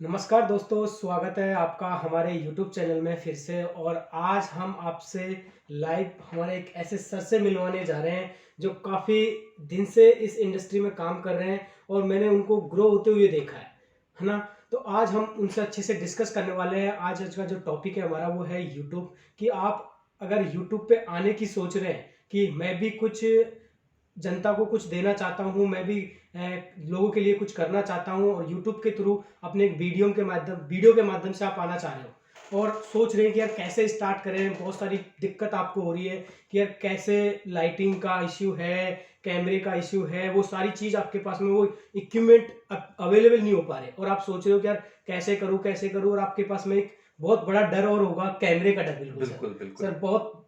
नमस्कार दोस्तों, स्वागत है आपका हमारे YouTube चैनल में फिर से। और आज हम आपसे लाइव हमारे एक ऐसे सर से मिलवाने जा रहे हैं जो काफ़ी दिन से इस इंडस्ट्री में काम कर रहे हैं और मैंने उनको ग्रो होते हुए देखा है ना? तो आज हम उनसे अच्छे से डिस्कस करने वाले हैं। आज का जो टॉपिक है हमारा वो है यूट्यूब, कि आप अगर यूट्यूब पे आने की सोच रहे हैं कि मैं भी कुछ जनता को कुछ देना चाहता हूँ, मैं भी लोगों के लिए कुछ करना चाहता हूँ और यूट्यूब के थ्रू अपने एक वीडियो के माध्यम से आप आना चाह रहे हो और सोच रहे हैं कि यार कैसे स्टार्ट करें। बहुत सारी दिक्कत आपको हो रही है कि यार कैसे, लाइटिंग का इश्यू है, कैमरे का इश्यू है, वो सारी चीज़ आपके पास में वो इक्विपमेंट अवेलेबल नहीं हो पा रहे और आप सोच रहे हो कि यार कैसे करूँ और आपके पास में एक बहुत बड़ा डर और होगा कैमरे का डर। बिल्कुल सर। बिल्कुल, बिल्कुल। सर बहुत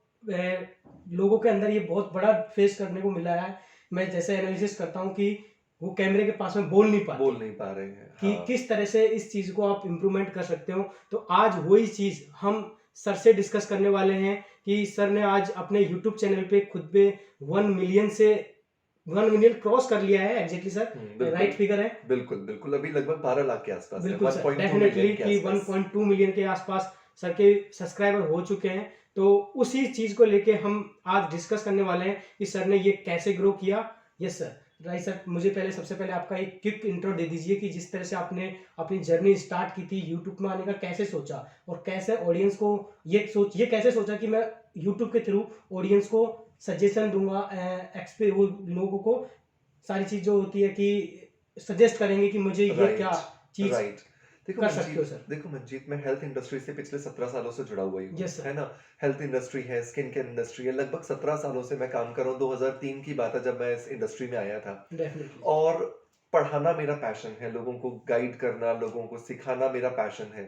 लोगों के अंदर ये बहुत बड़ा फेस करने को मिला है। मैं जैसे एनालिसिस करता हूँ कि वो कैमरे के पास में बोल नहीं पाते, बोल नहीं पा रहे हैं, कि हाँ। किस तरह से इस चीज़ को आप इम्प्रूवमेंट कर सकते हो। तो आज वही चीज़ हम सर से डिस्कस करने वाले हैं कि सर ने आज अपने यूट्यूब चैनल पे खुद पे 1 मिलियन क्रॉस कर लिया है। एग्जैक्टली सर, राइट बिल्कुल। फिगर है? बिल्कुल, बिल्कुल, अभी लगभग 12 लाख के आसपास है, बिल्कुल सर, 1.2 डेफिनेटली मिलियन के कि आसपास। 1.2 मिलियन के आसपास सर के सब्सक्राइबर हो चुके हैं। तो उसी चीज़ को लेके हम आज डिस्कस करने वाले हैं कि सर ने ये कैसे ग्रो किया। Yes sir, right sir. मुझे पहले सबसे पहले आपका एक क्विक इंट्रो दे दीजिए कि जिस तरह से आपने अपनी जर्नी स्टार्ट की थी, यूट्यूब में आने का कैसे सोचा और कैसे ऑडियंस को ये कैसे सोचा कि मैं यूट्यूब के थ्रू ऑडियंस को सजेशन दूंगा, वो लोगों को सारी चीज़ जो होती है कि सजेस्ट करेंगे कि मुझे ये क्या राइट, चीज़ राइट। कर सकते हो सर। देखो मंजीत, मैं हेल्थ इंडस्ट्री से पिछले 17 सालों से जुड़ा हुआ ही हूँ, यस सर। है ना? हेल्थ इंडस्ट्री है, स्किन केयर इंडस्ट्री है, लगभग 17 सालों से मैं काम कर रहा हूँ। 2003 की बात है जब मैं इस इंडस्ट्री में आया था। डेफिनेटली। और पढ़ाना मेरा पैशन है, लोगों को गाइड करना, लोगों को सिखाना मेरा पैशन है।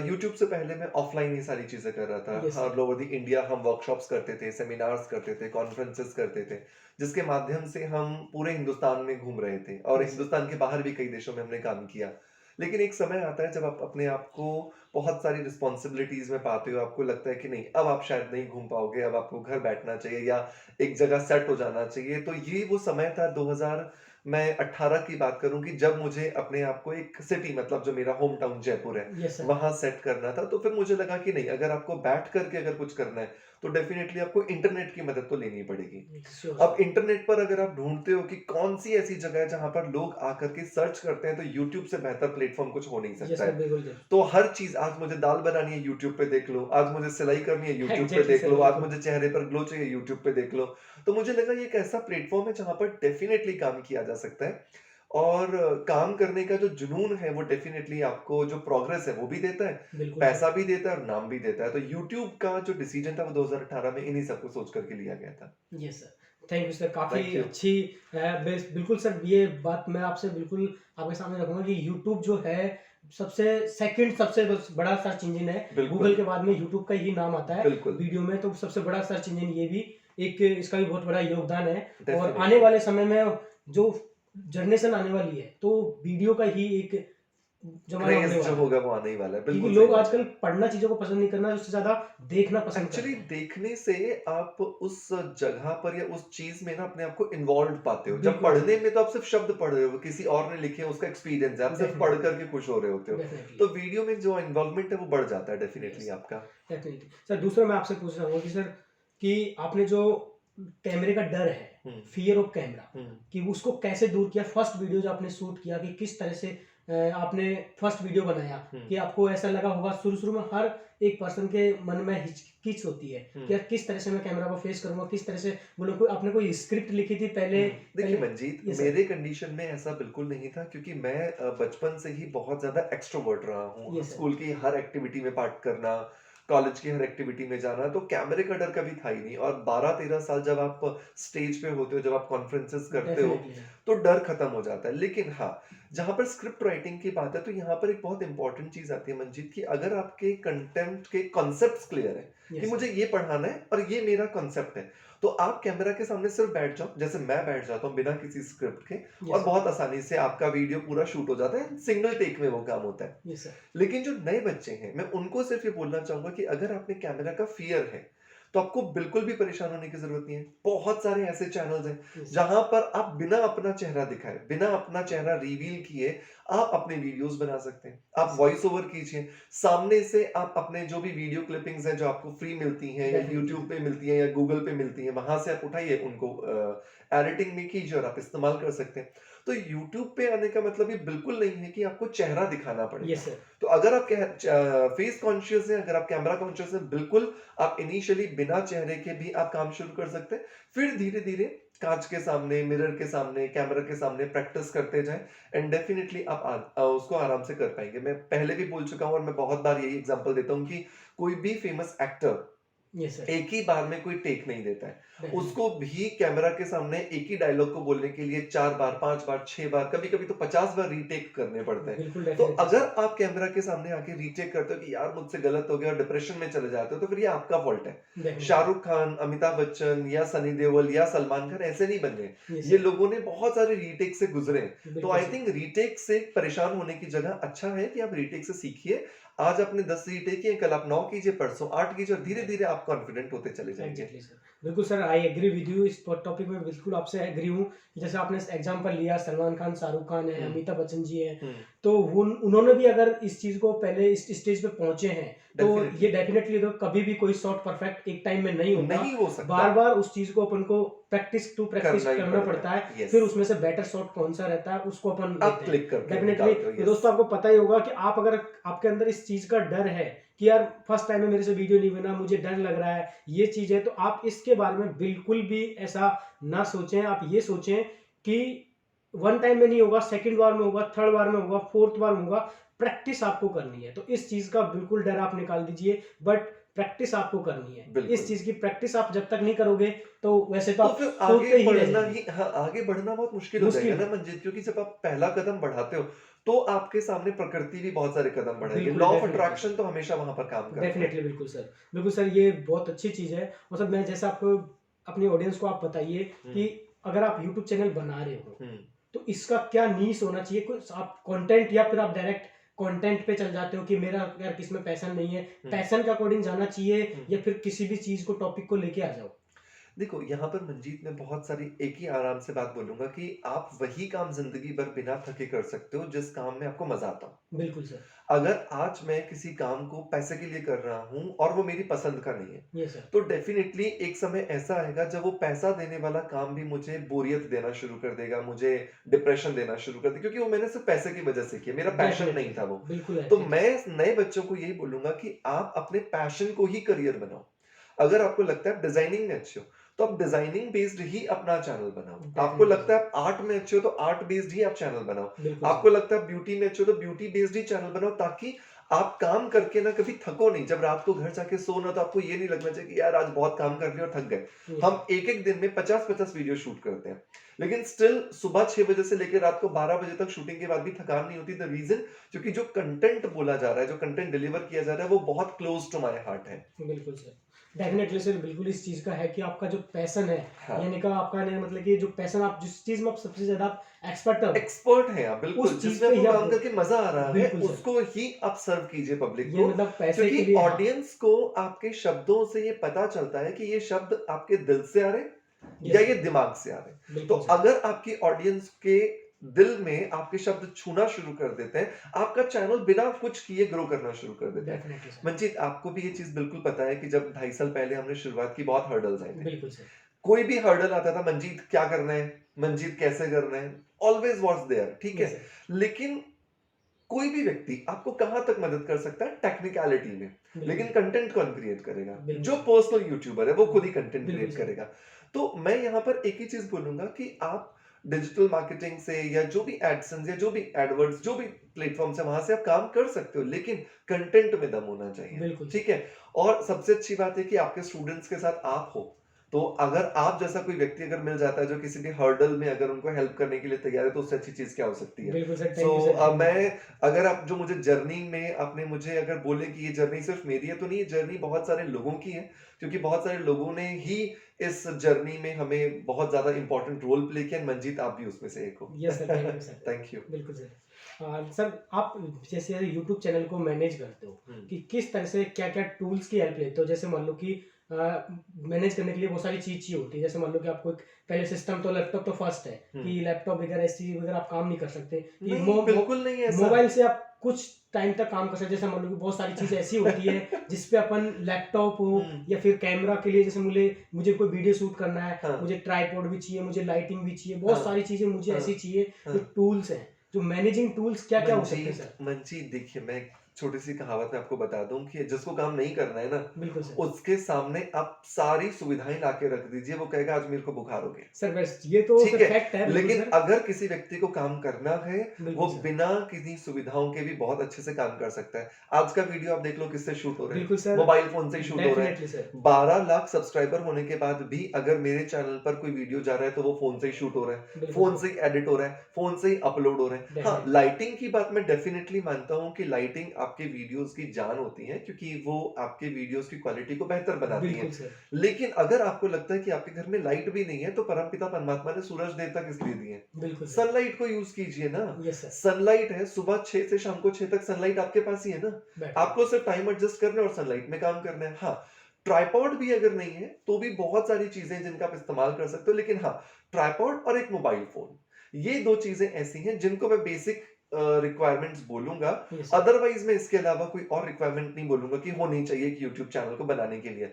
यूट्यूब से पहले मैं ऑफलाइन ये सारी चीज़ें कर रहा यस था। Sir. All over the India हम वर्कशॉप्स करते थे, सेमिनार्स करते थे, कॉन्फ्रेंसेस करते थे, जिसके माध्यम से हम पूरे हिंदुस्तान में घूम रहे थे और यस सर। हिंदुस्तान के बाहर भी कई देशों में हमने काम किया। लेकिन एक समय आता है जब आप अपने आप को बहुत सारी रिस्पॉन्सिबिलिटीज़ में पाते हो, आपको लगता है कि नहीं, अब आप शायद नहीं घूम पाओगे, अब आपको घर बैठना चाहिए या एक जगह सेट हो जाना चाहिए। तो ये वो समय था 2000, मैं 18 की बात करूँ कि जब मुझे अपने आप को एक सिटी, मतलब जो मेरा होम टाउन जयपुर है, यस सर। वहाँ सेट करना था। तो फिर मुझे लगा कि नहीं, अगर आपको बैठ कर के अगर कुछ करना है, तो डेफ़िनिटली आपको इंटरनेट की मदद तो लेनी पड़ेगी। श्योर अब सर। इंटरनेट पर अगर आप ढूँढते हो कि कौन-सी ऐसी जगह है जहाँ पर लोग आकर के सर्च करते हैं, तो यूट्यूब से बेहतर प्लेटफ़ॉर्म कुछ हो नहीं यस सकता सर, है। बिल्कुल सर। तो हर चीज़, आज मुझे दाल बनानी है यूट्यूब पे देख लो, आज मुझे सिलाई करनी है यूट्यूब पे एग्जैक्टली देख सर, लो, आज बिल्कुल। मुझे चेहरे पर ग्लो चाहिए यूट्यूब पे देख लो। तो मुझे लगा ये एक ऐसा प्लेटफ़ॉर्म है जहाँ पर डेफ़िनिटली काम किया जा सकता है और काम करने का जो जुनून है वो डेफ़िनिटली आपको जो प्रोग्रेस है वो भी देता है, बिल्कुल सर। पैसा भी देता है और नाम भी देता है। तो यूट्यूब का जो डिसीज़न था वो 2018 में इन्हीं सबको सोच कर के लिया गया था। Yes sir. Thank you sir, काफ़ी थैंक यू। अच्छी बिल्कुल सर, ये बात मैं आपसे बिल्कुल आपके सामने रखूँगा कि यूट्यूब जो है सबसे बस बड़ा सर्च इंजन है। गूगल बिल्कुल, के बाद में यूट्यूब का ही नाम आता है बिल्कुल, वीडियो में, तो सबसे बड़ा सर्च इंजन ये भी एक इसका भी बहुत बड़ा योगदान है। और आने डेफ़िनिटली। वाले समय में जो जनरेशन आने वाली है, तो वीडियो का ही एक ज़माना क्रेज़ होने जो वाला है। होगा वो आने ही वाला है, क्योंकि बिल्कुल सही लोग बात आजकल है। पढ़ना चीज़ों को पसंद नहीं करना, उससे ज़्यादा देखना पसंद एक्चुअली करते हैं। देखने से आप उस जगह पर या उस चीज़ में ना अपने आप को इन्वॉल्व्ड पाते हो। जब बिल्कुल पढ़ने सर। में तो आप सिर्फ़ शब्द पढ़ रहे हो, किसी और ने लिखे हैं उसका एक्सपीरियंस है, आप सिर्फ़ पढ़ डेफ़िनिटली, कर के खुश हो रहे होते हो। डेफ़िनिटली। तो वीडियो में जो इन्वॉल्वमेंट है वो बढ़ जाता है डेफ़िनिटली यस, आपका। डेफ़िनिटली। सर दूसरा मैं आपसे पूछना चाहूँगा कि सर, कि आपने जो कैमरे का डर है, हुँ, फ़ियर ऑफ कैमरा, हुँ, कि उसको कैसे दूर किया? फर्स्ट वीडियो जो आपने शूट किया, कि किस तरह से आपने फर्स्ट वीडियो बनाया, हुँ, कि आपको ऐसा लगा होगा शुरू-शुरू में हर एक पर्सन के मन में हिचकिच होती है हुँ। कि यार किस तरह से मैं कैमरा को फ़ेस करूँगा, किस तरह से बोलो, कोई आपने कोई स्क्रिप्ट लिखी थी पहले देखिए पहले? Manjeet, yes sir. मेरे कंडीशन में ऐसा बिल्कुल नहीं था क्योंकि मैं बचपन से ही बहुत ज़्यादा एक्स्ट्रोवर्ट रहा हूँ। Yes sir. स्कूल की हर एक्टिविटी में पार्ट करना, कॉलेज की हर एक्टिविटी में जाना, तो कैमरे का डर कभी था ही नहीं। और 12-13 साल जब आप स्टेज पे होते हो, जब आप कॉन्फ्रेंसेस करते हो, डेफ़िनिटली सर। तो डर खत्म हो जाता है। लेकिन हाँ, जहाँ पर स्क्रिप्ट राइटिंग की बात है, तो यहाँ पर एक बहुत इंपॉर्टेंट चीज़ आती है मंजीत, कि अगर आपके कंटेंट के कॉन्सेप्ट्स क्लियर है कि यस मुझे सर। ये पढ़ाना है और ये मेरा कॉन्सेप्ट है, तो आप कैमरा के सामने सिर्फ बैठ जाओ, जैसे मैं बैठ जाता हूँ बिना किसी स्क्रिप्ट के, यस और सर। बहुत आसानी से आपका वीडियो पूरा शूट हो जाता है, सिंगल टेक में वो काम होता है। Yes sir. लेकिन जो नए बच्चे हैं, मैं उनको सिर्फ ये बोलना चाहूँगा कि अगर आपने कैमरा का फ़ियर है, तो आपको बिल्कुल भी परेशान होने की ज़रूरत नहीं है। बहुत सारे ऐसे चैनल्स हैं, यस सर। जहाँ पर आप बिना अपना चेहरा दिखाए, बिना अपना चेहरा रिवील किए, आप अपने वीडियोस बना सकते हैं, आप वॉइस ओवर कीजिए, सामने से आप अपने जो भी वीडियो क्लिपिंग्स हैं जो आपको फ्री मिलती हैं या डेफिनेटली यूट्यूब पे मिलती हैं या गूगल पे मिलती हैं, वहां से आप उठाइए उनको, एडिटिंग में कीजिए और आप इस्तेमाल कर सकते हैं। तो यूट्यूब पे आने का मतलब ये बिल्कुल नहीं है कि आपको चेहरा दिखाना पड़ेगा। Yes sir. तो अगर आप फेस कॉन्शियस हैं, अगर आप कैमरा कॉन्शियस हैं, बिल्कुल आप इनिशियली बिना चेहरे के भी आप काम शुरू कर सकते हैं। फिर धीरे-धीरे काँच के सामने, मिरर के सामने, कैमरा के सामने प्रैक्टिस करते जाएँ एंड डेफिनिटली आप उसको आराम से कर पाएँगे। मैं पहले भी बोल चुका हूँ और मैं बहुत बार यही एग्ज़ाम्पल देता हूँ कि कोई भी फेमस एक्टर यस सर। एक ही बार में कोई टेक नहीं देता है। डेफिनेटली। उसको भी कैमरा के सामने एक ही डायलॉग को बोलने के लिए 4 बार, 5 बार, 6 बार, कभी-कभी तो 50 बार रीटेक करने पड़ते हैं। बिल्कुल तो डेफिनेटली अगर सर। आप कैमरा के सामने आके रीटेक करते हो कि यार मुझसे गलत हो गया और डिप्रेशन में चले जाते हो, तो फिर ये आपका फॉल्ट है। डेफिनेटली। शाहरुख खान, अमिताभ बच्चन या सनी देओल या सलमान खान ऐसे नहीं बन गए। यस ये सर। लोगों ने बहुत सारे रीटेक से गुज़रे हैं। तो बिल्कुल आई सर। थिंक रीटेक से परेशान होने की जगह अच्छा है कि आप रीटेक से सीखिए। आज आपने 10 रीटेक किए, कल आप 9 कीजिए, परसों 8 कीजिए और धीरे-धीरे आप कॉन्फिडेंट होते चले जाएँगे। Exactly sir. बिल्कुल sir, I agree with you. इस टॉपिक में बिल्कुल आपसे एग्री हूँ। जैसे आपने एग्जांपल लिया, सलमान खान, शाहरुख खान है, हुँ, अमिताभ बच्चन जी हैं, हुँ। तो उन्होंने भी अगर इस चीज को पहले इस स्टेज पे पहुंचे हैं, तो ये डेफ़िनिटली, डेफिनेटली तो कभी भी कोई शॉट परफेक्ट एक टाइम में नहीं होता। नहीं हो सकता, बार बार उस चीज को अपन को प्रैक्टिस टू प्रैक्टिस करना ही करना पड़ता पड़ता है। है। यस, फिर उसमें से बेटर शॉट कौन सा रहता है उसको अपन आप लेते हैं। क्लिक करके डेफिनेटली। निकालते हो, तो यस। दोस्तों आपको पता ही होगा कि आप अगर आपके अंदर इस चीज का डर है कि यार फर्स्ट टाइम में मेरे से वीडियो नहीं बना, मुझे डर लग रहा है, ये चीज है, तो आप इसके बारे में बिल्कुल भी ऐसा ना सोचें। आप ये सोचें कि वन टाइम में नहीं होगा, सेकंड बार में होगा, थर्ड बार में होगा, फोर्थ बार में होगा। प्रैक्टिस आपको करनी है, तो इस चीज का बिल्कुल डर आप निकाल दीजिए। बट प्रैक्टिस आपको करनी है। इस बिल्कुल। चीज की प्रैक्टिस आप जब तक नहीं करोगे, तो वैसे तो तो आप फिर आगे सोचते ही रह बढ़ना जाएंगे। ही हाँ, आगे बढ़ना बहुत मुश्किल हो जाएगा मुश्किल ना है। मंजिल, क्योंकि जब आप पहला कदम बढ़ाते हो, तो आपके सामने प्रकृति भी बहुत सारे कदम बढ़ाएगी। बिल्कुल law of definitely attraction sir. तो हमेशा वहाँ पर काम करता है। डेफिनेटली बिल्कुल सर। बिल्कुल सर, ये बहुत अच्छी चीज है। और सर मैं जैसा आपको अपनी ऑडियंस को आप बताइए हुँ, कि अगर आप यूट्यूब चैनल बना रहे हो, हुँ, तो इसका क्या नीश होना चाहिए? कुछ आप कंटेंट, या फिर आप डायरेक्ट कंटेंट पे चल जाते हो कि मेरा यार किसमें पैशन नहीं है, हुँ, पैशन के अकॉर्डिंग जाना चाहिए, हुँ। या फिर किसी भी चीज को टॉपिक को लेके आ जाओ? देखो, यहाँ पर मंजीत मैं बहुत सारी एक ही आराम से बात बोलूँगा कि आप वही काम ज़िंदगी भर बिना थके कर सकते हो, जिस काम में आपको मज़ा आता हो। बिल्कुल सर। अगर आज मैं किसी काम को पैसे के लिए कर रहा हूँ और वो मेरी पसंद का नहीं है, ये सर। तो डेफ़िनिटली एक समय ऐसा आएगा जब वो पैसा देने वाला काम भी मुझे बोरियत देना शुरू कर देगा, मुझे डिप्रेशन देना शुरू कर देगा, क्योंकि वो मैंने सिर्फ़ पैसे की वज़ह से किया, मेरा पैशन डेफिनेटली नहीं था वो। बिल्कुल तो एग्जैक्टली मैं सर। नए बच्चों को यही बोलूँगा कि आप अपने पैशन को ही करियर बनाओ। अगर आपको लगता है आप डिज़ाइनिंग में अच्छे हो, तो आप डिज़ाइनिंग बेस्ड ही अपना चैनल बनाओ। आपको डेफिनेटली लगता सर। है आप आर्ट में अच्छे हो, तो आर्ट बेस्ड ही आप चैनल बनाओ। बिल्कुल आपको सर। लगता है आप ब्यूटी में अच्छे हो, तो ब्यूटी बेस्ड ही चैनल बनाओ, ताकि आप काम करके ना कभी थको नहीं। जब रात को घर जाके सो ना, तो आपको ये नहीं लगना चाहिए कि यार आज बहुत काम कर लिया और थक गए। ये हम सर। एक-एक दिन में 50-50 वीडियो शूट करते हैं। लेकिन स्टिल सुबह 6 बजे से लेके रात को 12 बजे तक शूटिंग के बाद भी थकान नहीं होती। द रीज़न, क्योंकि जो कंटेंट बोला जा रहा है, जो कंटेंट डिलीवर किया जा रहा है, वो बहुत क्लोज़ टू माय हार्ट है। बिल्कुल सर। डेफिनेटली सर, बिल्कुल इस चीज़ का है कि आपका जो पैशन है, हाँ। यानी कि आपका नहीं मतलब कि जो पैशन, आप जिस चीज़ में आप सबसे ज़्यादा आप एक्सपर्ट हो, एक्सपर्ट हैं आप, बिल्कुल, उस चीज़ जिसमें पे आपको ही काम आप, करके मज़ा आ रहा है, बिल्कुल सर। उसको ही आप सर्व कीजिए पब्लिक ये को। मतलब पैसे के क्योंकि लिए, हाँ। ऑडियंस को आपके शब्दों से ये पता चलता है कि ये शब्द आपके दिल से आ रहे हैं या यस ये सर। दिमाग से आ रहे हैं। तो बिल्कुल सर। अगर आपकी ऑडियंस के दिल में आपके शब्द छूना शुरू कर देते हैं, आपका चैनल बिना कुछ किए ग्रो करना शुरू कर देता है। Definitely sir. मंजीत, आपको भी ये चीज़ बिल्कुल पता है कि जब 2.5 साल पहले हमने शुरुआत की, बहुत हर्डल्स आए थे। बिल्कुल सर। कोई भी हर्डल आता था, मंजीत क्या करना है? मंजीत कैसे करना है? ऑलवेज़ वाज़ देयर, ठीक यस है? सर। लेकिन कोई भी व्यक्ति आपको कहाँ तक मदद कर सकता है? टेक्निकैलिटी में। बिल्कुल लेकिन सर। कंटेंट कौन क्रिएट करेगा? बिल्कुल जो सर। पर्सनल यूट्यूबर है, वो खुद ही कंटेंट बिल्कुल क्रिएट सर। करेगा। तो मैं यहाँ पर एक ही चीज़ बोलूँगा कि आप डिजिटल मार्केटिंग से या जो भी एडसेंस या जो भी एडवर्ड्स, जो भी प्लेटफ़ॉर्म्स है, वहाँ से आप काम कर सकते हो, लेकिन कंटेंट में दम होना चाहिए, बिल्कुल सर। ठीक है? और सबसे अच्छी बात है कि आपके स्टूडेंट्स के साथ आप हो। तो अगर आप जैसा कोई व्यक्ति अगर मिल जाता है, जो किसी भी हर्डल में अगर उनको हेल्प करने के लिए तैयार है, तो उससे अच्छी चीज़ क्या हो सकती है? बिल्कुल sir. So thank you sir. Thank you sir. मैं अगर आप जो मुझे जर्नी में आपने मुझे अगर बोले कि ये जर्नी सिर्फ मेरी है, तो नहीं, ये जर्नी बहुत सारे लोगों की है, क्योंकि बहुत सारे लोगों ने ही इस जर्नी में हमें बहुत ज़्यादा इम्पोर्टेंट रोल प्ले किया। मंजीत, आप भी उसमें से एक हो। Yes sir. Thank you sir. Thank you. बिल्कुल सर। सर आप जैसे यूट्यूब चैनल को मैनेज करते हो, हुँ, कि किस तरह से क्या-क्या टूल्स की हेल्प लेते हो? जैसे मान लो कि मैनेज करने के लिए बहुत सारी चीज़ चाहिए होती है। जैसे मान लो कि आपको एक पहले सिस्टम तो लैपटॉप तो फर्स्ट है हुँ। कि लैपटॉप वगैरह ऐसी चीज़ वगैरह आप काम नहीं कर सकते कि नहीं, बिल्कुल नहीं है ऐसा। मोबाइल से आप कुछ टाइम तक काम कर सकते हैं। जैसे मान लो कि बहुत सारी चीज़ें ऐसी होती है जिस पे अपन लैपटॉप हो हुँ, या फिर कैमरा के लिए, जैसे मुझे मुझे कोई वीडियो शूट करना है, हाँ, मुझे ट्राइपॉड भी चाहिए, मुझे लाइटिंग भी चाहिए, बहुत हाँ, सारी चीज़ें मुझे हाँ, ऐसी चाहिए। जो हाँ। टूल्स हैं, जो मैनेजिंग टूल्स क्या-क्या हो सकते हैं मंजीत सर? मंजीत देखिए, मैं एक छोटी-सी कहावत मैं आपको बता दूँ कि जिसको काम नहीं करना है ना, बिल्कुल सर। उसके सामने आप सारी सुविधाएँ लाके रख दीजिए, वो कहेगा आज मेरे को बुखार हो गया। सर बस ये तो ठीक फिर है, फैक्ट है, बिल्कुल लेकिन सर। अगर किसी व्यक्ति को काम करना है, वो बिल्कुल सर। बिना किसी सुविधाओं के भी बहुत अच्छे से काम कर सकता है। आज का वीडियो आप देख लो किससे शूट हो रहा है, बिल्कुल सर, मोबाइल फ़ोन से ही शूट हो रहा है। Definitely sir. 12 लाख सब्सक्राइबर होने के बाद भी अगर मेरे चैनल पर कोई वीडियो जा रहा है, तो वो फ़ोन से ही शूट हो रहा है, बिल्कुल फ़ोन सर, से ही एडिट हो रहा है, फ़ोन से ही अपलोड हो रहा है। हाँ, डेफ़िनेटली। लाइटिंग की बात मैं डेफ़िनिटली मानता हूँ कि लाइटिंग आपके वीडियोज़ की जान होती है, क्योंकि वो आपके वीडियोज़ की क्वालिटी को बेहतर बनाती है। बिल्कुल सर, लेकिन अगर आपको लगता है कि आपके घर में लाइट भी नहीं है, तो परमपिता परमात्मा ने सूरज देवता किस लिए दिए हैं? बिल्कुल सर। सनलाइट को यूज़ कीजिए ना। यस सर, सनलाइट है, सुबह 6 से शाम को 6 तक सनलाइट आपके पास ही है ना। बेटर। आपको सिर्फ टाइम एडजस्ट करना है और सनलाइट में काम करना है। हाँ, ट्राइपॉड भी अगर नहीं है, तो भी बहुत सारी चीज़ें हैं जिनका आप इस्तेमाल कर सकते हो। लेकिन हाँ, ट्राइपॉड और एक मोबाइल फ़ोन, ये 2 चीज़ें ऐसी हैं जिनको मैं बेसिक रिक्वायरमेंट्स बोलूँगा। यस सर, अदरवाइज़ मैं इसके अलावा कोई और रिक्वायरमेंट नहीं बोलूँगा कि होनी चाहिए कि यूट्यूब चैनल को बनाने के लिए।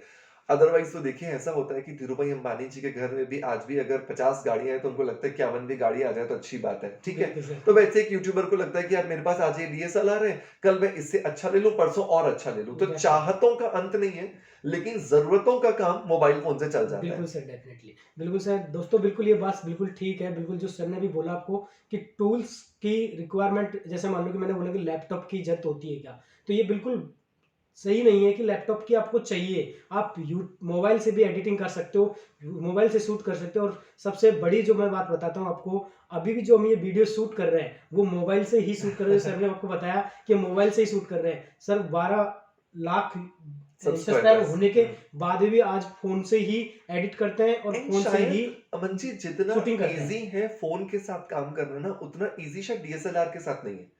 अदरवाइज़ तो देखिए, ऐसा होता है कि धीरूभाई अंबानी जी के घर में भी आज भी अगर 50 गाड़ियाँ हैं, तो उनको लगता है 51वीं गाड़ी आ जाए तो अच्छी बात है, ठीक है? बिल्कुल सर, तो वैसे एक यूट्यूबर को लगता है कि यार मेरे पास आज ये डीएसएलआर है, कल मैं इससे अच्छा ले लूँ, परसों और अच्छा ले लूँ। तो डेफ़िनेटली। चाहतों का अंत नहीं है, लेकिन ज़रूरतों का काम मोबाइल फ़ोन से चल जाता बिल्कुल है। Sir, definitely. बिल्कुल सर, दोस्तों बिल्कुल ये बात बिल्कुल ठीक है, बिल्कुल जो सर ने भी बोला आपको कि टूल्स की रिक्वायरमेंट, जैसे मान लो कि मैंने बोला कि लैपटॉप की ज़रूरत होती है क्या? तो ये बिल्कुल सही नहीं है कि लैपटॉप की आपको चाहिए। आप यू मोबाइल से भी एडिटिंग कर सकते हो, मोबाइल से शूट कर सकते हो, और सबसे बड़ी जो मैं बात बताता हूँ आपको, अभी भी जो हम ये वीडियो शूट कर रहे हैं, वो मोबाइल से ही शूट कर रहे हैं। सर ने आपको बताया कि मोबाइल से ही शूट कर रहे हैं। Sir 12 lakh subscriber subscribers. होने के बाद भी आज फ़ोन से ही एडिट करते हैं और एंड फ़ोन से ही शायद अमन जी, जितना शूटिंग करते ईज़ी हैं। है फ़ोन के साथ काम करना ना, उतना ईज़ी शायद डीएसएलआर के साथ नहीं है।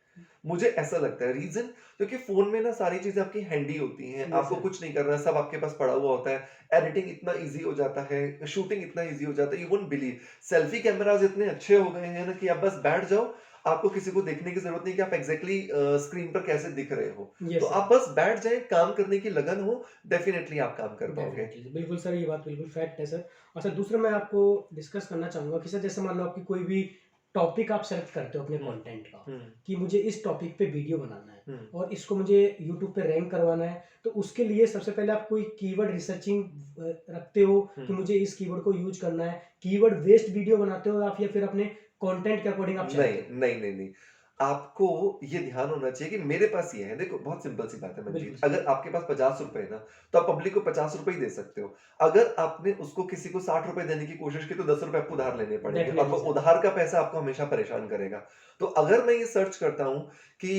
मुझे ऐसा लगता है, रीज़न क्योंकि फ़ोन में ना सारी चीज़ें आपकी हैंडी होती हैं, यस आपको सर, कुछ नहीं करना, सब आपके पास पड़ा हुआ होता है। एडिटिंग इतना ईज़ी हो जाता है, शूटिंग इतना ईज़ी हो जाता है, you wouldn't believe. Selfie cameras इतने अच्छे हो गए हैं ना कि आप बस बैठ जाओ, आपको किसी को देखने की ज़रूरत नहीं कि आप एग्ज़ैक्टली स्क्रीन पर कैसे दिख रहे हो। तो यस सर, आप बस बैठ जाएँ, काम करने की लगन हो, डेफ़िनिटली आप काम कर पाओगे। डेफ़िनेटली। बिल्कुल सर, ये बात बिल्कुल फैक्ट है सर। और सर दूसरा मैं आपको डिस्कस करना चाहूँगा कि सर जैसे मान लो आपकी कोई भी टॉपिक आप सेलेक्ट करते हो अपने हुँ, कंटेंट का, हुँ, कि मुझे इस टॉपिक पे वीडियो बनाना है हुँ, और इसको मुझे यूट्यूब पे रैंक करवाना है, तो उसके लिए सबसे पहले आप कोई कीवर्ड रिसर्चिंग रखते हो हुँ। कि मुझे इस कीवर्ड को यूज़ करना है, कीवर्ड बेस्ड वीडियो बनाते हो आप, या फिर अपने कंटेंट के अकॉर्डिंग आप नहीं, चलते हो? नहीं, नहीं, नहीं। आपको ये ध्यान होना चाहिए कि मेरे पास ये है, देखो बहुत सिंपल सी बात है बिल्कुल मंजीत, सर, अगर आपके पास ₹50 है ना, तो आप पब्लिक को ₹50 ही दे सकते हो। अगर आपने उसको किसी को ₹60 देने की कोशिश की, तो ₹10 आपको उधार लेने पड़ेंगे और डेफ़िनेटली वो सर। उधार का पैसा आपको हमेशा परेशान करेगा। तो अगर मैं ये सर्च करता हूँ कि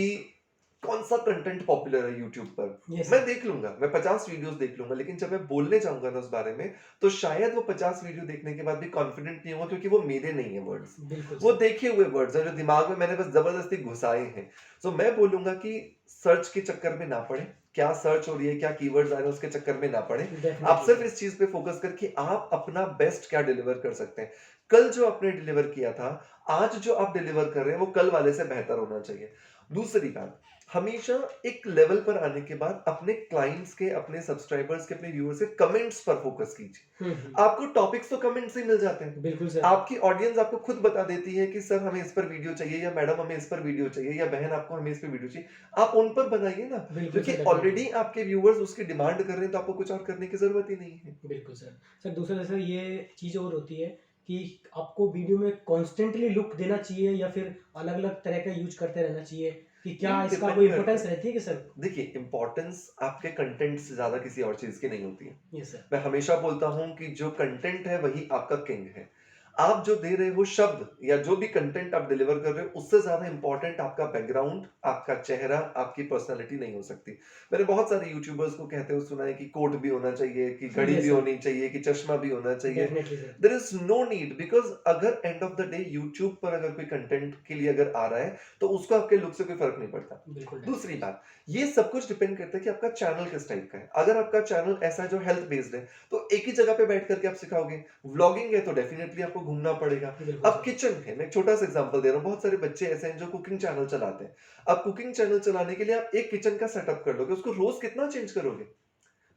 कौन-सा कंटेंट पॉपुलर है यूट्यूब पर, यस मैं सर, देख लूँगा, मैं 50 वीडियोज़ देख लूँगा, लेकिन जब मैं बोलने जाऊँगा ना उस बारे में, तो शायद वो 50 वीडियो देखने के बाद भी कॉन्फिडेंट नहीं होऊँगा, क्योंकि वो मेरे नहीं है वर्ड्स। बिल्कुल वो सर, देखे हुए वर्ड्स हैं जो दिमाग में मैंने बस ज़बरदस्ती घुसाए हैं। सो मैं बोलूँगा कि सर्च के चक्कर में ना पड़ें, क्या सर्च हो रही है, क्या कीवर्ड्स आ रहे हैं उसके चक्कर में ना पड़ें। आप डेफ़िनेटली सिर्फ़ सर। इस चीज़ पे फ़ोकस करें कि आप अपना बेस्ट क्या डिलीवर कर सकते हैं। कल जो आपने डिलीवर किया था, आज जो आप डिलीवर कर रहे हैं वो कल वाले से बेहतर होना चाहिए। दूसरी बात, हमेशा एक लेवल पर आने के बाद अपने क्लाइंट्स के, अपने सब्सक्राइबर्स के, अपने व्यूअर्स के कमेंट्स पर फ़ोकस कीजिए। हुँ, हुँ। आपको टॉपिक्स तो कमेंट से ही मिल जाते हैं। बिल्कुल सर, आपकी ऑडियंस आपको खुद बता देती है कि सर हमें इस पर वीडियो चाहिए, या मैडम हमें इस पर वीडियो चाहिए, या बहन आपको हमें इस पे वीडियो चाहिए। आप उन पर बनाइए ना, बिल्कुल क्योंकि सर, डेफ़िनेटली। ऑलरेडी आपके व्यूअर्स उसकी डिमांड कर रहे हैं, तो आपको कुछ और करने की ज़रूरत ही नहीं है। बिल्कुल सर। सर दूसरा जैसे ये चीज़ और होती है कि आपको वीडियो में कॉन्स्टेंटली लुक देना चाहिए या फिर अलग-अलग तरह का यूज़ करते रहना चाहिए, कि ये क्या इसका डिपेंड कोई करता इम्पोर्टेंस है। रहती है कि सर? देखिए, इम्पोर्टेंस आपके कंटेंट से ज़्यादा किसी और चीज़ की नहीं होती है। यस सर, मैं हमेशा बोलता हूँ कि जो कंटेंट है वही आपका किंग है। आप जो दे रहे हो शब्द या जो भी कंटेंट आप डिलीवर कर रहे हो, उससे ज़्यादा इम्पोर्टेंट आपका बैकग्राउंड, आपका चेहरा, आपकी पर्सनैलिटी नहीं हो सकती। मैंने बहुत सारे यूट्यूबर्स को कहते हुए सुना है कि कोट भी होना चाहिए, कि घड़ी यस भी सर, होनी चाहिए, कि चश्मा भी होना चाहिए। Definitely sir, there is no need, because अगर end of the day YouTube पर अगर कोई कंटेंट के लिए अगर आ रहा है, तो उसको आपके लुक से कोई फ़र्क नहीं पड़ता। बिल्कुल दूसरी डेफिनेटली सर, बात, ये सब कुछ डिपेंड करता है कि आपका चैनल किस टाइप का है। अगर आपका चैनल ऐसा है जो हेल्थ बेस्ड है, तो एक ही जगह पे बैठ कर के आप सिखाओगे। व्लॉगिंग है तो डेफिनिटली आपको घूमना पड़ेगा। बिल्कुल अब सर, किचन है, मैं एक छोटा-सा एग्ज़ाम्पल दे रहा हूँ, बहुत सारे बच्चे ऐसे हैं जो कुकिंग चैनल चलाते हैं। अब कुकिंग चैनल चलाने के लिए आप एक किचन का सेटअप कर लोगे, उसको रोज़ कितना चेंज करोगे?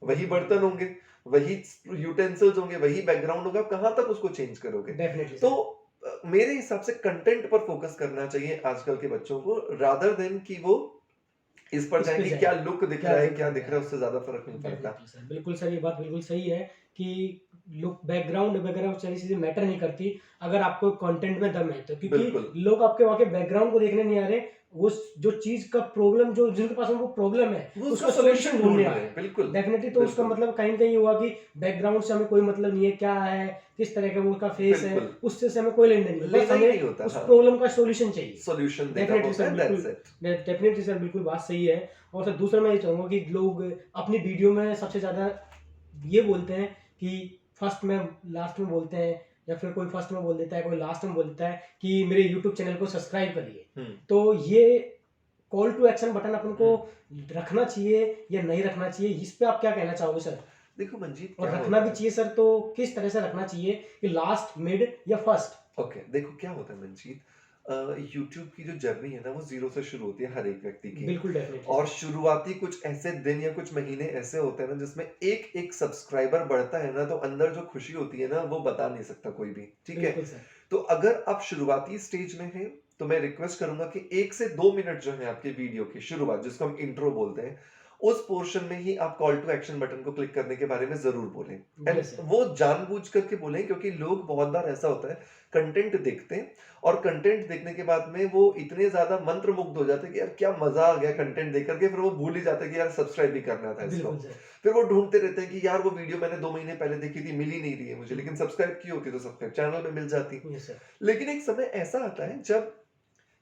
वही बिल्कुल, बर्तन होंगे, वही यूटेंसिल्स होंगे, वही बैकग्राउंड होगा, आप कहाँ तक उसको चेंज करोगे? डेफिनेटली तो सर, मेरे हिसाब से कंटेंट पर फोकस करना चाहिए आजकल के बच्चों को, रादर देन कि वो इस पर इस जाएँ पे कि जाए, क्या लुक दिख क्या रहा है, लुक क्या लग दिख रहा रहा है, है। उससे ज़्यादा फ़र्क नहीं पड़ता। डेफिनेटली सर, बिल्कुल सर, ये बात बिल्कुल सही है कि लुक, बैकग्राउंड वगैरह वो सारी चीज़ें मैटर नहीं करती, अगर आपको कंटेंट में दम है तो। क्योंकि बिल्कुल, लोग आपके वहाँ के बैकग्राउंड को देखने नहीं आ रहे, वो जो चीज़ का प्रॉब्लम, जो जिनके पास में वो प्रॉब्लम है, वो उसका उसका सॉल्यूशन सॉल्यूशन ढूँढने ढूँढ आ रहे रहे हैं। हैं। बिल्कुल, डेफिनेटली, तो उसका बिल्कुल, मतलब कहीं न कहीं हुआ कि बैकग्राउंड से हमें कोई मतलब नहीं है, क्या है, किस तरह का वो उसका फेस है, बिल्कुल। उससे से हमें कोई लेन-देन नहीं है। बस लेना ही नहीं हमें होता, उस हाँ, प्रॉब्लम का सॉल्यूशन चाहिए। सॉल्यूशन देना डेफिनेटली होता सर, है, बिल्कुल, दैट्स इट। डेफिनेटली सर, बिल्कुल बात सही है। और सर दूसरा मैं ये चाहूँगा कि लोग अपनी वीडियो में सबसे ज़्यादा ये बोलते हैं कि फर्स्ट में, लास्ट में बोलते हैं, या फिर कोई फर्स्ट में बोल देता है, कोई लास्ट में बोल देता है कि मेरे यूट्यूब चैनल को सब्सक्राइब करिए। हुँ, तो ये कॉल टू एक्शन बटन अपन को हुँ। रखना चाहिए या नहीं रखना चाहिए, इस पे आप क्या कहना चाहोगे सर? देखो मंजीत और क्या रखना होता भी है, चाहिए सर, तो किस तरह से रखना चाहिए कि लास्ट, मिड या फर्स्ट? ओके, देखो क्या होता है मंजीत, यूट्यूब की जो जर्नी है ना, वो ज़ीरो से शुरू होती है हर एक व्यक्ति की। बिल्कुल डेफिनेटली और सर, शुरुआती कुछ ऐसे दिन या कुछ महीने ऐसे होते हैं ना, जिसमें एक-एक सब्सक्राइबर बढ़ता है ना, तो अंदर जो खुशी होती है ना, वो बता नहीं सकता कोई भी, ठीक है? बिल्कुल सर, तो अगर आप शुरुआती स्टेज में हैं, तो मैं रिक्वेस्ट करूँगा कि 1 से 2 मिनट जो है आपके वीडियो की शुरुआत, जिसको हम इंट्रो बोलते हैं, उस पोर्शन में ही आप कॉल टू एक्शन बटन को क्लिक करने के बारे में ज़रूर बोलें। एंड यस सर, वो जानबूझ कर के बोलें, क्योंकि लोग बहुत बार ऐसा होता है, कंटेंट देखते हैं और कंटेंट देखने के बाद में वो इतने ज़्यादा मंत्रमुग्ध हो जाते हैं कि यार क्या मज़ा आ गया कंटेंट देख कर के, फिर वो भूल ही जाते हैं कि यार सब्सक्राइब भी करना था इसको। बिल्कुल सर, फिर वो ढूँढते रहते हैं कि यार वो वीडियो मैंने 2 महीने पहले देखी थी, मिल ही नहीं रही है मुझे, लेकिन सब्सक्राइब की होती तो सब्सक्राइब चैनल पे मिल जाती। यस सर, लेकिन एक समय ऐसा आता है जब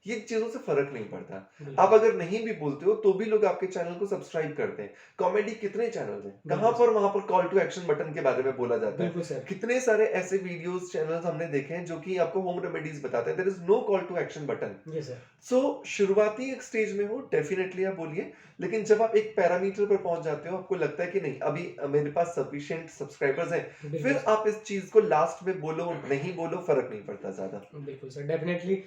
ये चीज़ों से फ़र्क नहीं पड़ता। आप बिल्कुल, अगर नहीं भी बोलते हो तो भी लोग आपके चैनल को सब्सक्राइब करते हैं। कॉमेडी कितने चैनल्स हैं, कहाँ बिल्कुल पर सर, वहाँ पर कॉल टू एक्शन बटन के बारे में बोला जाता है। बिल्कुल सर, कितने सारे ऐसे वीडियोज़ चैनल्स हमने देखे हैं जो कि आपको होम रेमेडीज़ बताते हैं। There is no call to action button. Yes sir, so शुरुआती एक स्टेज में हो, डेफिनिटली आप बोलिए, लेकिन जब आप एक पैरामीटर पर पहुंच जाते हो, आपको लगता है कि नहीं अभी मेरे पास सफिशिएंट सब्सक्राइबर्स हैं, बिल्कुल फिर सर। आप इस चीज को लास्ट में बोलो नहीं बोलो फर्क नहीं पड़ता ज्यादा। बिल्कुल सर, डेफ़िनेटली।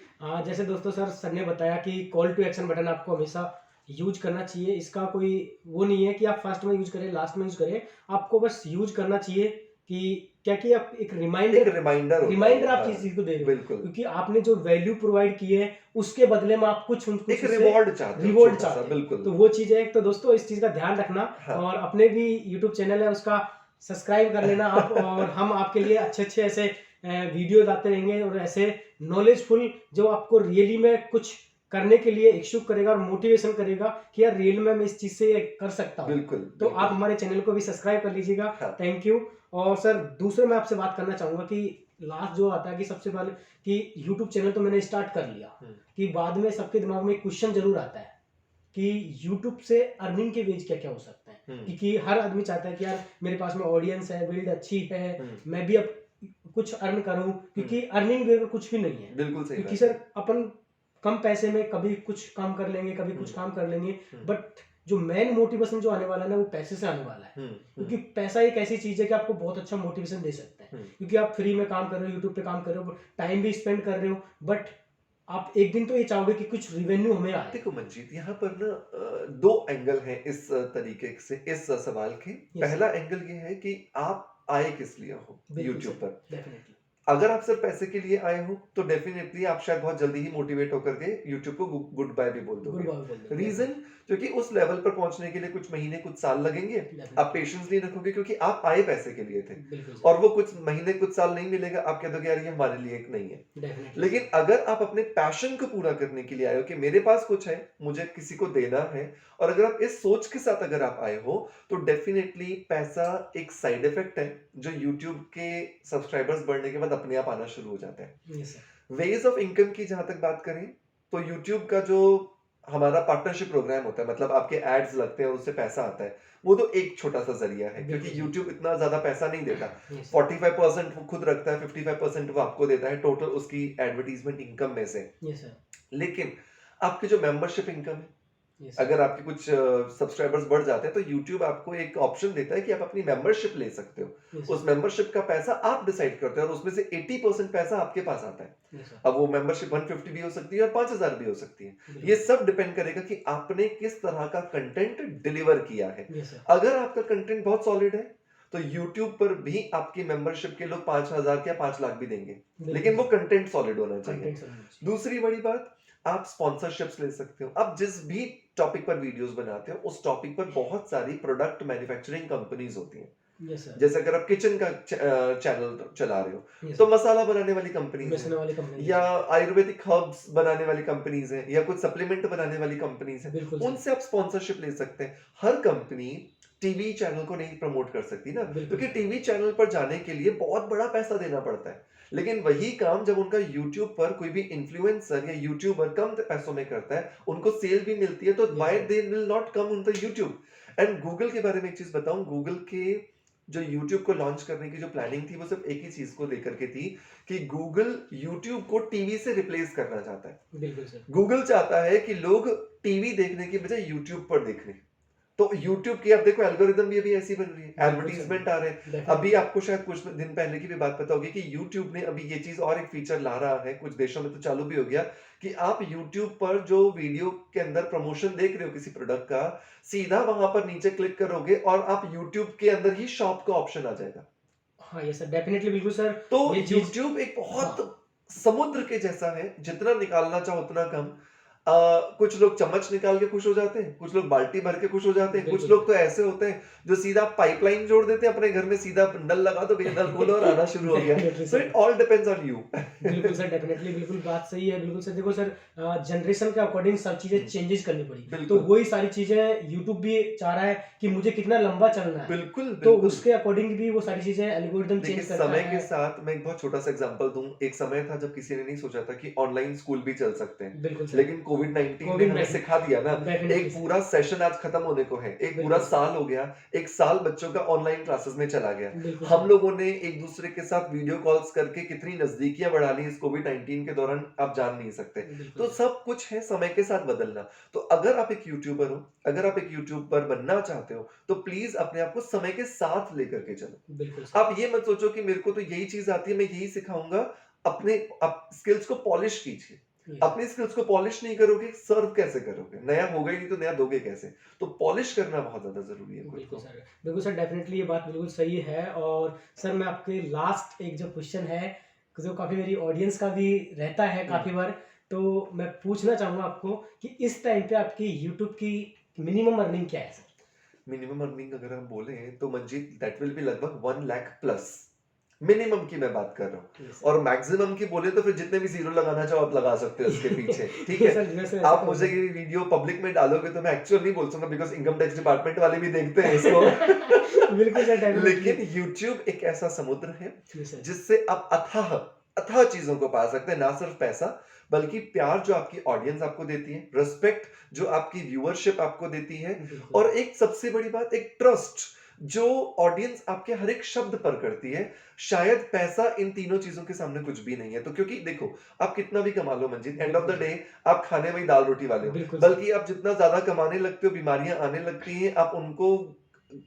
जैसे दोस्तों सर ने बताया कि कॉल टू एक्शन बटन आपको हमेशा यूज़ करना चाहिए। इसका कोई वो नहीं है कि आप फर्स्ट में यूज़ करें, लास्ट में यूज़ करें। आपको बस यूज़ करना चाहिए कि क्या कि आप एक एक रिमाइंडर रिमाइंडर होता है रिमाइंडर वो, आप हाँ, किसी चीज़ को दे रहे हो। बिल्कुल। क्योंकि आपने जो वैल्यू प्रोवाइड की है, उसके बदले में आप कुछ एक उससे रिवॉर्ड चाहते हो रिवॉर्ड छोटा सा, चाहते हैं। बिल्कुल। तो वो चीज़ है। तो दोस्तों इस चीज़ का ध्यान रखना, हाँ। और अपने भी यूट्यूब चैनल है उसका सब्सक्राइब कर लेना आप, और हम आपके लिए अच्छे-अच्छे ऐसे वीडियोज़ आते रहेंगे, और ऐसे नॉलेजफुल जो आपको रियली में कुछ करने के लिए इच्छुक करेगा और मोटिवेशन करेगा कि यार रियल में मैं इस चीज़ से ये कर सकता हूँ। बिल्कुल, तो आप बिल्कुल। हमारे चैनल को भी सब्सक्राइब कर लीजिएगा। हाँ। Thank you. और सर दूसरा मैं आपसे बात करना चाहूँगा कि लास्ट जो आता है कि सबसे पहले कि यूट्यूब चैनल तो मैंने स्टार्ट कर लिया, हुँ, कि बाद में सबके दिमाग में एक क्वेश्चन ज़रूर आता है कि यूट्यूब से अर्निंग के वेज क्या-क्या हो सकते हैं? हुँ, क्योंकि हर आदमी चाहता है कि यार मेरे पास में ऑडियंस है, बिल्ड अच्छी है, हुँ, मैं भी अब कुछ अर्न करूँ, हुँ। क्योंकि अर्निंग बगैर कुछ भी नहीं है। बिल्कुल सही क्योंकि बात है। सर अपन कम पैसे में कभी कुछ काम कर लेंगे, कभी हुँ, कुछ काम कर लेंगे, हुँ, बट जो मेन मोटिवेशन जो आने वाला है ना, वो पैसे से आने वाला है। हुँ, हुँ, क्योंकि पैसा एक ऐसी चीज़ है कि आपको बहुत अच्छा मोटिवेशन दे सकता है। हुँ। क्योंकि आप फ्री में काम कर रहे हो, यूट्यूब पे काम कर रहे हो, टाइम भी स्पेंड कर रहे हो, बट आप एक दिन तो ये चाहोगे कि कुछ रिवेन्यू हमें आए। देखो मंजीत, यहाँ पर ना 2 एंगल हैं इस तरीके से इस सवाल के। यस पहला सर, एंगल ये है कि आप आए किस लिए हो बिल्कुल यूट्यूब सर, पर। डेफिनिटली। अगर आप सिर्फ पैसे के लिए आए हो, तो डेफिनिटली आप शायद बहुत जल्दी ही मोटिवेट होकर के यूट्यूब को गुड बाय भी बोल गुड दोगे। बॉय बोल देंगे, रीज़न, डेफिनिटली, क्योंकि उस लेवल पर पहुँचने के लिए कुछ महीने, कुछ साल लगेंगे। आप डेफिनिटली, पेशेंस नहीं रखोगे क्योंकि आप आए पैसे के लिए थे, बिल्कुल सर, और वो कुछ महीने, कुछ साल नहीं मिलेगा, आप कह दोगे यार ये हमारे लिए एक नहीं है। डेफिनिटली सर, लेकिन अगर आप अपने पैशन को पूरा करने के लिए आए हो कि मेरे पास कुछ है, मुझे किसी को देना है, और अगर आप इस सोच के साथ अगर आप आए हो, तो डेफिनिटली पैसा एक साइड इफेक्ट है, जो यूट्यूब के सब्सक्राइबर्स बढ़ने के बाद अपने आप आना शुरू हो जाते हैं। Yes sir. Ways of income की जहां तक बात करें तो यूट्यूब का जो हमारा पार्टनरशिप प्रोग्राम होता है, मतलब आपके एड्स लगते हैं और उससे पैसा आता है, वो तो एक छोटा सा जरिया है, बिल्कुल क्योंकि सर। यूट्यूब इतना ज्यादा पैसा नहीं देता। यस। 45% वो खुद रखता है, 55% वो आपको देता है टोटल उसकी एडवर्टीजमेंट इनकम में से। Yes sir. लेकिन आपकी जो मेंबरशिप इनकम है, यस सर। अगर आपके कुछ सब्सक्राइबर्स बढ़ जाते हैं तो यूट्यूब आपको एक ऑप्शन देता है कि आप अपनी मेंबरशिप ले सकते हो। यस उस सर। मेंबरशिप का पैसा आप डिसाइड करते हो और उसमें से 80% पैसा आपके पास आता है। Yes sir. अब वो मेंबरशिप 150 भी हो सकती है और 5000 भी हो सकती है। ये बिल्कुल। सब डिपेंड करेगा कि आपने किस तरह का कंटेंट डिलीवर किया है। Yes sir. अगर आपका कंटेंट बहुत सॉलिड है तो यूट्यूब पर भी आपकी मेंबरशिप के लोग 5000 या 5 लाख भी देंगे, बिल्कुल लेकिन वो सर। कंटेंट सॉलिड होना चाहिए। कंटेंट समझना चाहिए। दूसरी बड़ी बात, आप स्पॉन्सरशिप्स ले सकते हो। आप जिस भी टॉपिक पर वीडियोस बनाते हो उस टॉपिक पर बहुत सारी प्रोडक्ट मैन्युफैक्चरिंग कंपनीज होती हैं। Yes sir. जैसे अगर आप किचन का चैनल चला रहे हो यस तो सर। मसाला बनाने वाली कंपनीज बेचने हैं, वाली कंपनी। या आयुर्वेदिक हर्ब्स बनाने वाली कंपनीज हैं, या कुछ सप्लीमेंट बनाने वाली कंपनीज हैं, बिल्कुल सर। उनसे आप स्पॉन्सरशिप ले सकते हैं। हर कंपनी टीवी चैनल को नहीं प्रमोट कर सकती ना, बिल्कुल क्योंकि सर। टीवी चैनल पर जाने के लिए बहुत बड़ा पैसा देना पड़ता है। लेकिन वही काम जब उनका यूट्यूब पर कोई भी इन्फ्लुएंसर या यूट्यूबर कम पैसों में करता है, उनको सेल भी मिलती है, तो yes why sir. They will not come on the YouTube. And Google के बारे में एक चीज बताऊं, गूगल के जो यूट्यूब को लॉन्च करने की जो प्लानिंग थी वो सिर्फ एक ही चीज को लेकर के थी कि गूगल यूट्यूब को टीवी से रिप्लेस करना चाहता है। बिल्कुल सर। गूगल चाहता है कि लोग टीवी देखने की बजाय यूट्यूब पर देखें। तो यूट्यूब की आप देखो एल्गोरिदम भी अभी ऐसी बन रही है, बिल्कुल सर। एडवर्टीजमेंट आ रहे हैं। अभी डेफिनेटली। आपको शायद कुछ दिन पहले की भी बात पता होगी कि यूट्यूब ने अभी ये चीज और एक फीचर ला रहा है, कुछ देशों में तो चालू भी हो गया, कि आप यूट्यूब पर जो वीडियो के अंदर प्रमोशन देख रहे हो किसी प्रोडक्ट का, सीधा वहां पर नीचे क्लिक करोगे और आप यूट्यूब के अंदर ही शॉप का ऑप्शन आ जाएगा। हाँ, यस सर, डेफिनेटली बिल्कुल सर। तो ये चीज़। यूट्यूब एक बहुत हाँ, समुद्र के जैसा है, जितना निकालना चाहो उतना कम। कुछ लोग चम्मच निकाल के खुश हो जाते हैं, कुछ लोग बाल्टी भर के खुश हो जाते हैं, कुछ बिल्कुल लोग सर। तो ऐसे होते हैं जो सीधा पाइपलाइन जोड़ देते हैं अपने घर में, सीधा नल लगा दो, भैया नल खोलो और आना शुरू हो गया। Definitely so sir. It all depends on you. बिल्कुल सर, डेफिनेटली बिल्कुल बात सही है। बिल्कुल सर, देखो सर, जनरेशन के अकॉर्डिंग सब चीज़ें चेंजेस करनी पड़ी। तो बिल्कुल, वही सारी चीज़ें यूट्यूब भी चाह रहा है कि मुझे कितना लंबा चलना है, बिल्कुल, तो बिल्कुल। उसके अकॉर्डिंग भी वो सारी चीज़ें एल्गोरिदम देखिए, चेंज करता समय के है। साथ मैं एक बहुत छोटा-सा एग्ज़ाम्पल दूँ। एक समय था जब किसी ने नहीं सोचा था कि ऑनलाइन स्कूल भी चल सकते हैं। बिल्कुल सर। लेकिन कोविड-19 ने कोविड हमें में सिखा दिया ना, डेफिनेटली एक सर। पूरा सेशन आज खत्म होने को है। एक पूरा बिल्कुल सर। साल हो गया, 1 साल बच्चों का ऑनलाइन क्लासेस में चला गया। बिल्कुल हम सर। लोगों ने एक-दूसरे के साथ वीडियो कॉल्स करके कितनी नज़दीकियाँ बढ़ा ली इस कोविड-19 के दौरान, आप जान नहीं सकते। बिल्कुल तो सर। सब कुछ है समय के साथ बदलना। तो अगर आप एक यूट्यूबर हो, अगर आप एक यूट्यूबर बनना चाहते हो, तो प्लीज़ अपने आप को समय के साथ लेकर के चलो। बिल्कुल सर। आप ये मत सोचो कि मेरे को तो यही चीज़ आती है, मैं यही सिखाऊँगा। अपने आप स्किल्स को पॉलिश कीजिए। Yes sir. अपनी स्किल्स को पॉलिश नहीं करोगे, सर्व कैसे करोगे? नया होगा ही नहीं तो नया दोगे कैसे? तो पॉलिश करना बहुत ज़्यादा ज़रूरी है खुद बिल्कुल को। सर। बिल्कुल सर, डेफ़िनेटली ये बात बिल्कुल सही है। और सर, मैं आपके लास्ट एक जो क्वेश्चन है, जो काफ़ी मेरी ऑडियंस का भी रहता है हुँ। काफ़ी बार, तो मैं पूछना चाहूँगा आपको कि इस टाइम पे आपकी यूट्यूब की मिनिमम अर्निंग क्या है सर? मिनिमम अर्निंग अगर हम बोले तो मंजीत दैट विल बी लगभग 1 लाख प्लस। मिनिमम की मैं बात कर रहा हूँ। यस और सर। मैक्सिमम की बोले तो फिर जितने भी ज़ीरो लगाना चाहो आप लगा सकते हो इसके पीछे, ठीक ये है? सर, वैसे ऐसा आप तो मुझे है। ये वीडियो पब्लिक में डालोगे तो मैं एक्चुअल नहीं बोल सकूँगा, बिकॉज़ इनकम टैक्स डिपार्टमेंट वाले भी देखते हैं इसको। बिल्कुल सर, डेफ़िनेटली। लेकिन यूट्यूब एक ऐसा समुद्र है यस सर। जिससे आप अथाह अथाह चीज़ों को पा सकते हैं। ना सिर्फ पैसा, बल्कि प्यार जो आपकी ऑडियंस आपको देती है, रिस्पेक्ट जो आपकी व्यूअरशिप आपको देती है, बिल्कुल। और एक सबसे बड़ी बात, एक ट्रस्ट जो ऑडियंस आपके हर एक शब्द पर करती है। शायद पैसा इन तीनों चीज़ों के सामने कुछ भी नहीं है। तो क्योंकि देखो, आप कितना भी कमा लो मंजीत, एंड ऑफ बिल्कुल द सर। डे आप खाने वही दाल-रोटी वाले हो। बिल्कुल सर। बल्कि आप जितना ज़्यादा कमाने लगते हो, बीमारियाँ आने लगती हैं, आप उनको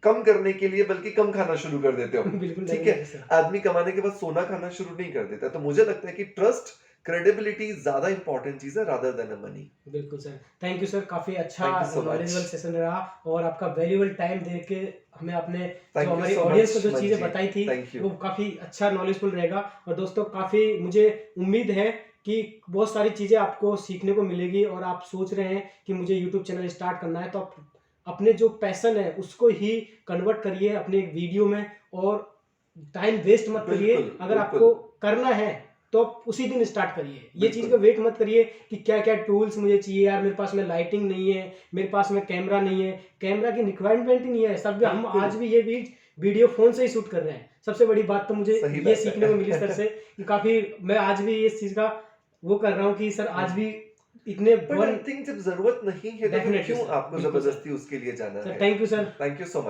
कम करने के लिए बल्कि कम खाना शुरू कर देते हो। बिल्कुल ठीक है? Definitely sir. आदमी कमाने के बाद सोना खाना शुरू नहीं कर देता। तो मुझे लगता है कि ट्रस्ट, क्रेडिबिलिटी ज़्यादा इंपॉर्टेंट चीज़ है रादर देन मनी। बिल्कुल सर। थैंक यू सर, काफ़ी अच्छा thank you so much. Knowledgeable session रहा। और आपका वैल्यूएबल टाइम दे के हमें आपने जो थैंक यू हमारी सो ऑडियंस को मच जो चीज़ें मंजीत। बताई थी, थैंक यू। वो काफ़ी अच्छा नॉलेजफुल रहेगा। और दोस्तों, काफ़ी मुझे उम्मीद है कि बहुत सारी चीज़ें आपको सीखने को मिलेगी। और आप सोच रहे हैं कि मुझे यूट्यूब चैनल स्टार्ट करना है, तो आप अपने जो पैशन है उसको ही कन्वर्ट करिए अपने एक वीडियो में, और टाइम वेस्ट मत करिए। बिल्कुल, अगर बिल्कुल, आपको करना है तो आप उसी दिन स्टार्ट करिए। ये चीज़ बिल्कुल, का वेट मत करिए कि क्या-क्या टूल्स मुझे चाहिए, यार मेरे पास में लाइटिंग नहीं है, मेरे पास में कैमरा नहीं है। कैमरा की रिक्वायरमेंट ही नहीं है। सब हम बिल्कुल। आज भी ये भी वीडियो फोन से ही शूट कर रहे हैं। सबसे बड़ी बात तो मुझे सही ये बात सीखने को मिली है। सर से कि काफी मैं आज भी इस चीज का वो कर रहा हूँ कि सर आज भी इतने बट आई वन थिंक जब ज़रूरत नहीं है तो फिर डेफिनेटली क्यों सर, आपको बिल्कुल सर। ज़बरदस्ती उसके लिए जाना सर है? Thank you sir. Thank you so much.